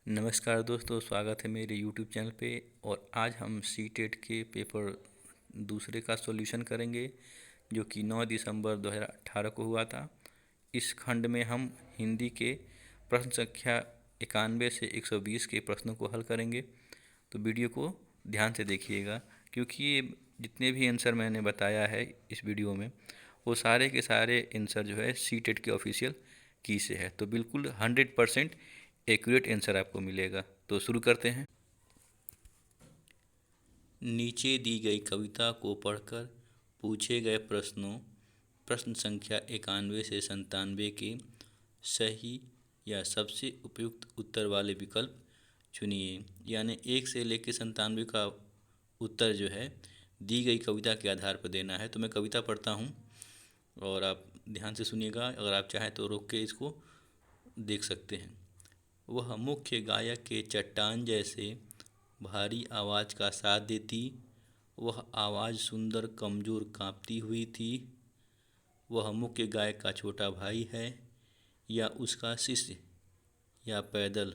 नमस्कार दोस्तों, स्वागत है मेरे YouTube चैनल पे। और आज हम सीटेट के पेपर दूसरे का सॉल्यूशन करेंगे, जो कि 9 दिसंबर 2018 को हुआ था। इस खंड में हम हिंदी के प्रश्न संख्या 91 से 120 के प्रश्नों को हल करेंगे। तो वीडियो को ध्यान से देखिएगा, क्योंकि ये जितने भी आंसर मैंने बताया है इस वीडियो में, वो सारे के सारे आंसर जो है सीटेट के ऑफिशियल की से है। तो बिल्कुल 100% एक्यूरेट आंसर आपको मिलेगा। तो शुरू करते हैं। नीचे दी गई कविता को पढ़कर पूछे गए प्रश्न संख्या 91 से 97 के सही या सबसे उपयुक्त उत्तर वाले विकल्प चुनिए। यानी 1 से लेकर 97 का उत्तर जो है दी गई कविता के आधार पर देना है। तो मैं कविता पढ़ता हूँ और आप ध्यान से सुनिएगा। अगर आप चाहें तो रोक के इसको देख सकते हैं। वह मुख्य गायक के चट्टान जैसे भारी आवाज़ का साथ देती। वह आवाज़ सुंदर कमज़ोर काँपती हुई थी। वह मुख्य गायक का छोटा भाई है या उसका शिष्य या पैदल।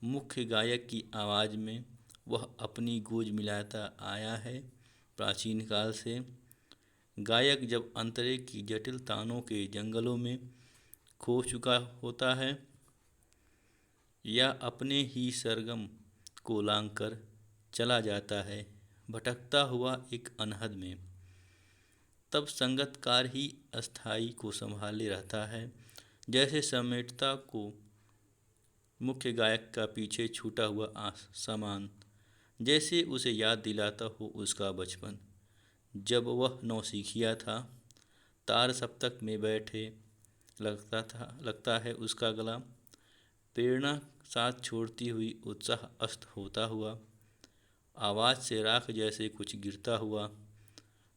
मुख्य गायक की आवाज़ में वह अपनी गूंज मिलाता आया है प्राचीन काल से। गायक जब अंतरे की जटिल तानों के जंगलों में खो चुका होता है या अपने ही सरगम को लांघ कर चला जाता है भटकता हुआ एक अनहद में, तब संगतकार ही अस्थाई को संभाले रहता है। जैसे समेटता को मुख्य गायक का पीछे छूटा हुआ सामान, जैसे उसे याद दिलाता हो उसका बचपन जब वह नौसिखिया था। तार सप्तक में बैठे लगता है उसका गला, प्रेरणा साथ छोड़ती हुई उत्साह अस्त होता हुआ, आवाज़ से राख जैसे कुछ गिरता हुआ।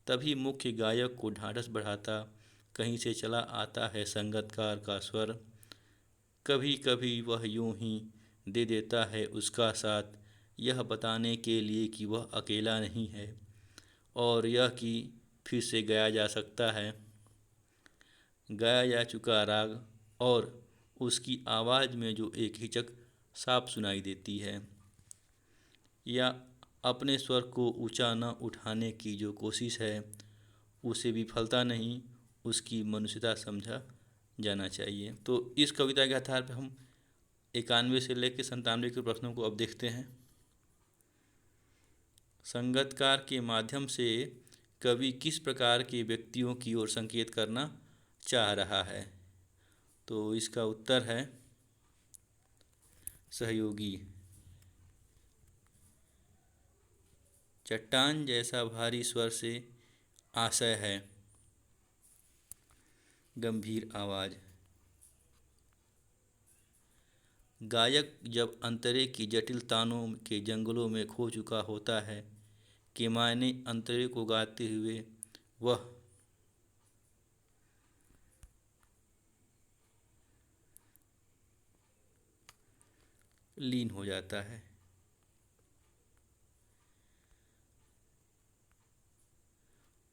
तभी मुख्य गायक को ढाढ़स बढ़ाता कहीं से चला आता है संगतकार का स्वर। कभी कभी वह यूं ही दे देता है उसका साथ, यह बताने के लिए कि वह अकेला नहीं है और यह कि फिर से गाया जा सकता है गाया जा चुका राग, और उसकी आवाज़ में जो एक हिचक साफ सुनाई देती है, या अपने स्वर को ऊंचा न उठाने की जो कोशिश है उसे विफलता नहीं, उसकी मनुष्यता समझा जाना चाहिए। तो इस कविता के आधार पर हम 91 से लेकर 97 के प्रश्नों को अब देखते हैं। संगतकार के माध्यम से कवि किस प्रकार के व्यक्तियों की ओर संकेत करना चाह रहा है? तो इसका उत्तर है सहयोगी। चट्टान जैसा भारी स्वर से आशय है गंभीर आवाज़। गायक जब अंतरे की जटिल तानों के जंगलों में खो चुका होता है के मायने अंतरे को गाते हुए वह लीन हो जाता है।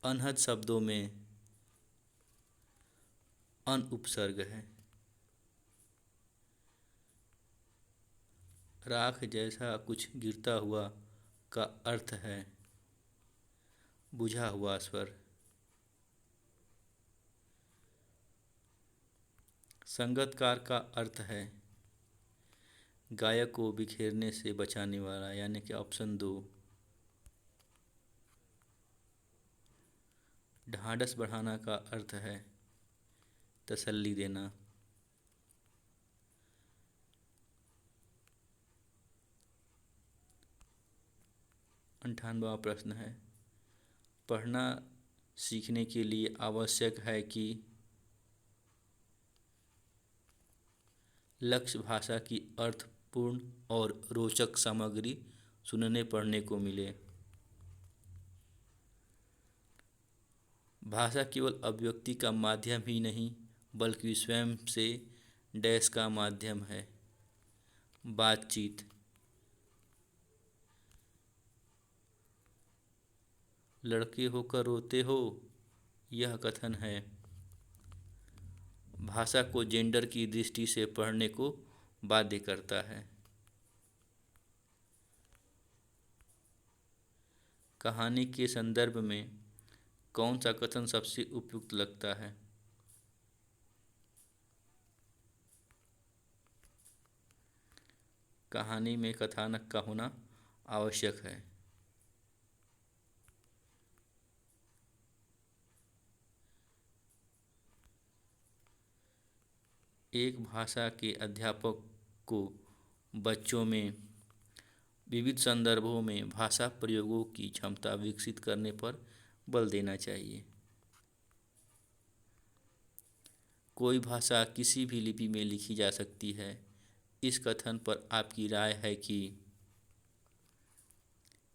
अनहद शब्दों में अन उपसर्ग है। राख जैसा कुछ गिरता हुआ का अर्थ है बुझा हुआ स्वर। संगतकार का अर्थ है गायक को बिखेरने से बचाने वाला, यानी कि ऑप्शन 2। ढाढ़स बढ़ाना का अर्थ है तसल्ली देना। 98वां प्रश्न है, पढ़ना सीखने के लिए आवश्यक है कि लक्ष्य भाषा की अर्थपूर्ण और रोचक सामग्री सुनने पढ़ने को मिले। भाषा केवल अभिव्यक्ति का माध्यम ही नहीं बल्कि स्वयं से डैश का माध्यम है बातचीत। लड़के होकर रोते हो, यह कथन है। भाषा को जेंडर की दृष्टि से पढ़ने को बाध्य करता है। कहानी के संदर्भ में कौन सा कथन सबसे उपयुक्त लगता है? कहानी में कथानक का होना आवश्यक है। एक भाषा के अध्यापक को बच्चों में विविध संदर्भों में भाषा प्रयोगों की क्षमता विकसित करने पर बल देना चाहिए। कोई भाषा किसी भी लिपि में लिखी जा सकती है। इस कथन पर आपकी राय है कि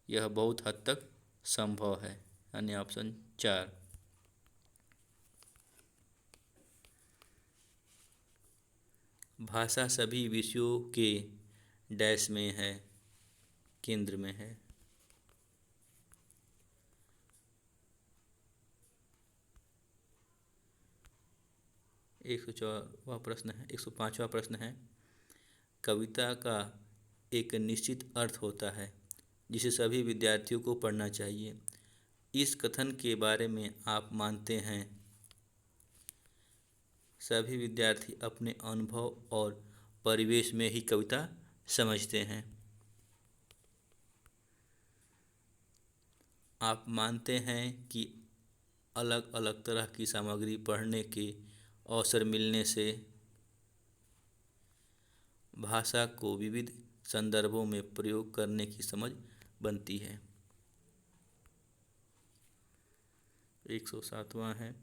यह बहुत हद तक संभव है, यानी ऑप्शन 4। भाषा सभी विषयों के डैश में है, केंद्र में है। एक सौ 104वां प्रश्न है, 105वां प्रश्न है, कविता का एक निश्चित अर्थ होता है जिसे सभी विद्यार्थियों को पढ़ना चाहिए। इस कथन के बारे में आप मानते हैं सभी विद्यार्थी अपने अनुभव और परिवेश में ही कविता समझते हैं। आप मानते हैं कि अलग अलग तरह की सामग्री पढ़ने के अवसर मिलने से भाषा को विविध संदर्भों में प्रयोग करने की समझ बनती है। 107वां है,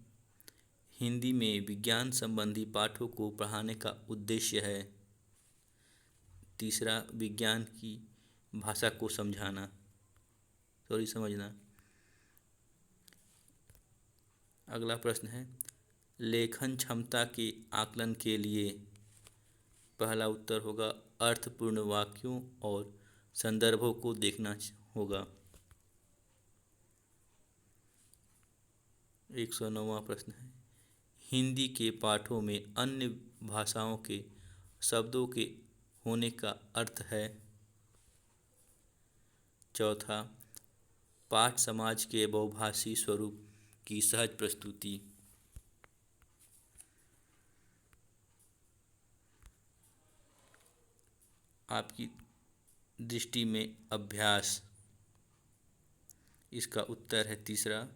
हिंदी में विज्ञान संबंधी पाठों को पढ़ाने का उद्देश्य है। तीसरा, विज्ञान की भाषा को समझना। अगला प्रश्न है, लेखन क्षमता के आकलन के लिए पहला उत्तर होगा अर्थपूर्ण वाक्यों और संदर्भों को देखना होगा। 109वां प्रश्न है, हिंदी के पाठों में अन्य भाषाओं के शब्दों के होने का अर्थ है। चौथा, पाठ समाज के बहुभाषी स्वरूप की सहज प्रस्तुति। आपकी दृष्टि में अभ्यास, इसका उत्तर है तीसरा,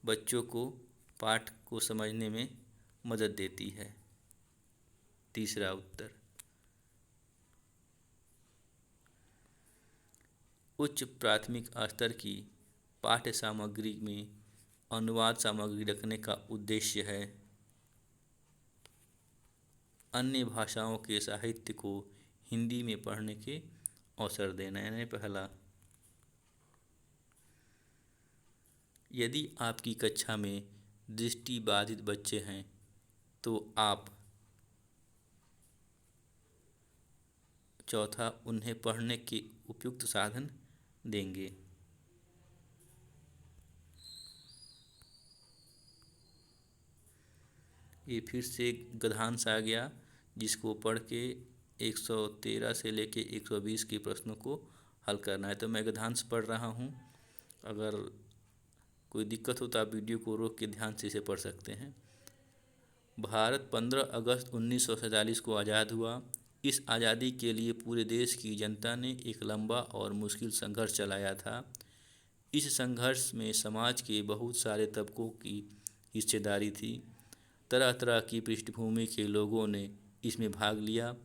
बच्चों को पाठ को समझने में मदद देती है। तीसरा उत्तर। उच्च प्राथमिक स्तर की पाठ्य सामग्री में अनुवाद सामग्री रखने का उद्देश्य है अन्य भाषाओं के साहित्य को हिंदी में पढ़ने के अवसर देना, यानी पहला। यदि आपकी कक्षा में दृष्टि बाधित बच्चे हैं तो आप चौथा, उन्हें पढ़ने के उपयुक्त साधन देंगे। ये फिर से गद्यांश आ गया जिसको पढ़ के 113 से लेके 120 के प्रश्नों को हल करना है। तो मैं गद्यांश पढ़ रहा हूँ, अगर कोई दिक्कत हो तो आप वीडियो को रोक के ध्यान से इसे पढ़ सकते हैं। भारत 15 अगस्त 1947 को आज़ाद हुआ। इस आज़ादी के लिए पूरे देश की जनता ने एक लंबा और मुश्किल संघर्ष चलाया था। इस संघर्ष में समाज के बहुत सारे तबकों की हिस्सेदारी थी। तरह तरह की पृष्ठभूमि के लोगों ने इसमें भाग लिया।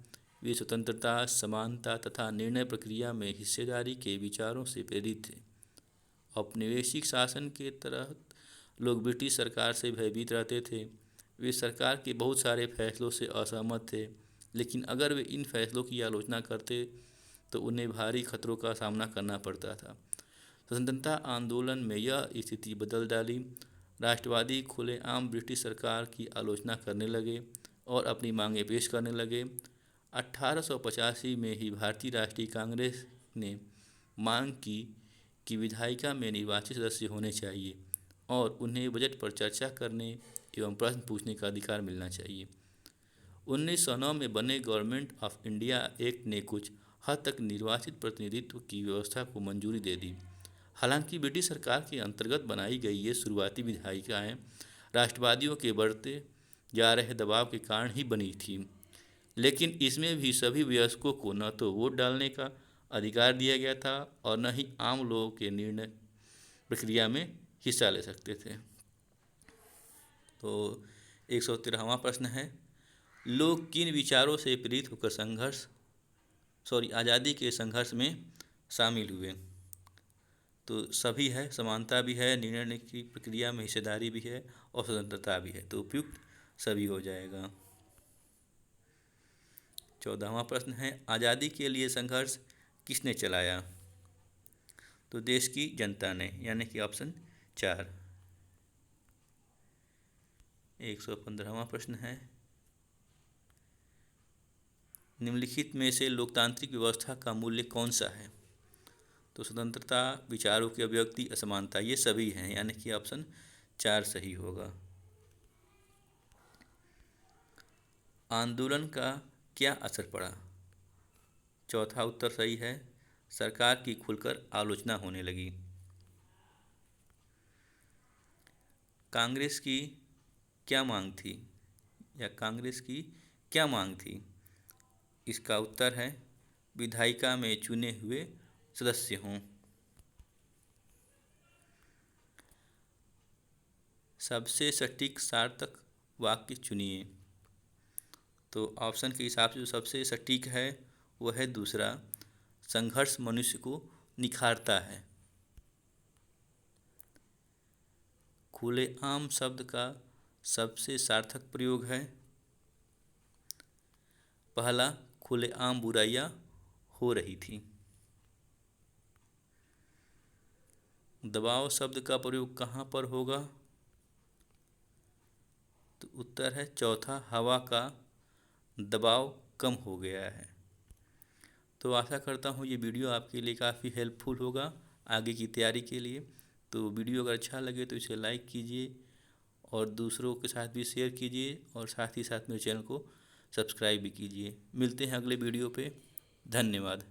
वे स्वतंत्रता, समानता तथा निर्णय प्रक्रिया में हिस्सेदारी के विचारों से प्रेरित थे। औपनिवेशिक शासन के तहत लोग ब्रिटिश सरकार से भयभीत रहते थे। वे सरकार के बहुत सारे फैसलों से असहमत थे, लेकिन अगर वे इन फैसलों की आलोचना करते तो उन्हें भारी खतरों का सामना करना पड़ता था। स्वतंत्रता आंदोलन में यह स्थिति बदल डाली। राष्ट्रवादी खुलेआम ब्रिटिश सरकार की आलोचना करने लगे और अपनी मांगें पेश करने लगे। 1885 में ही भारतीय राष्ट्रीय कांग्रेस ने मांग की कि विधायिका में निर्वाचित सदस्य होने चाहिए और उन्हें बजट पर चर्चा करने एवं प्रश्न पूछने का अधिकार मिलना चाहिए। 1909 में बने गवर्नमेंट ऑफ इंडिया एक्ट ने कुछ हद तक निर्वाचित प्रतिनिधित्व की व्यवस्था को मंजूरी दे दी। हालांकि ब्रिटिश सरकार के अंतर्गत बनाई गई ये शुरुआती विधायिकाएँ राष्ट्रवादियों के बढ़ते जा रहे दबाव के कारण ही बनी थी, लेकिन इसमें भी सभी वयस्कों को न तो वोट डालने का अधिकार दिया गया था और न ही आम लोगों के निर्णय प्रक्रिया में हिस्सा ले सकते थे। तो 113वां प्रश्न है, लोग किन विचारों से प्रेरित होकर आज़ादी के संघर्ष में शामिल हुए? तो सभी है, समानता भी है, निर्णय की प्रक्रिया में हिस्सेदारी भी है और स्वतंत्रता भी है, तो उपयुक्त सभी हो जाएगा। 14वां प्रश्न है, आज़ादी के लिए संघर्ष किसने चलाया? तो देश की जनता ने, यानी कि ऑप्शन 4। 115वां प्रश्न है, निम्नलिखित में से लोकतांत्रिक व्यवस्था का मूल्य कौन सा है? तो स्वतंत्रता, विचारों की अभिव्यक्ति, असमानता, ये सभी हैं, यानी कि ऑप्शन 4 सही होगा। आंदोलन का क्या असर पड़ा? चौथा उत्तर सही है, सरकार की खुलकर आलोचना होने लगी। कांग्रेस की क्या मांग थी, या कांग्रेस की क्या मांग थी? इसका उत्तर है विधायिका में चुने हुए सदस्य हों। सबसे सटीक सार्थक वाक्य चुनिए। तो ऑप्शन के हिसाब से जो सबसे सटीक है वह है दूसरा, संघर्ष मनुष्य को निखारता है। खुलेआम शब्द का सबसे सार्थक प्रयोग है पहला, खुलेआम बुराइयां हो रही थी। दबाव शब्द का प्रयोग कहाँ पर होगा? तो उत्तर है चौथा, हवा का दबाव कम हो गया है। तो आशा करता हूँ ये वीडियो आपके लिए काफ़ी हेल्पफुल होगा आगे की तैयारी के लिए। तो वीडियो अगर अच्छा लगे तो इसे लाइक कीजिए और दूसरों के साथ भी शेयर कीजिए और साथ ही साथ मेरे चैनल को सब्सक्राइब भी कीजिए। मिलते हैं अगले वीडियो पे। धन्यवाद।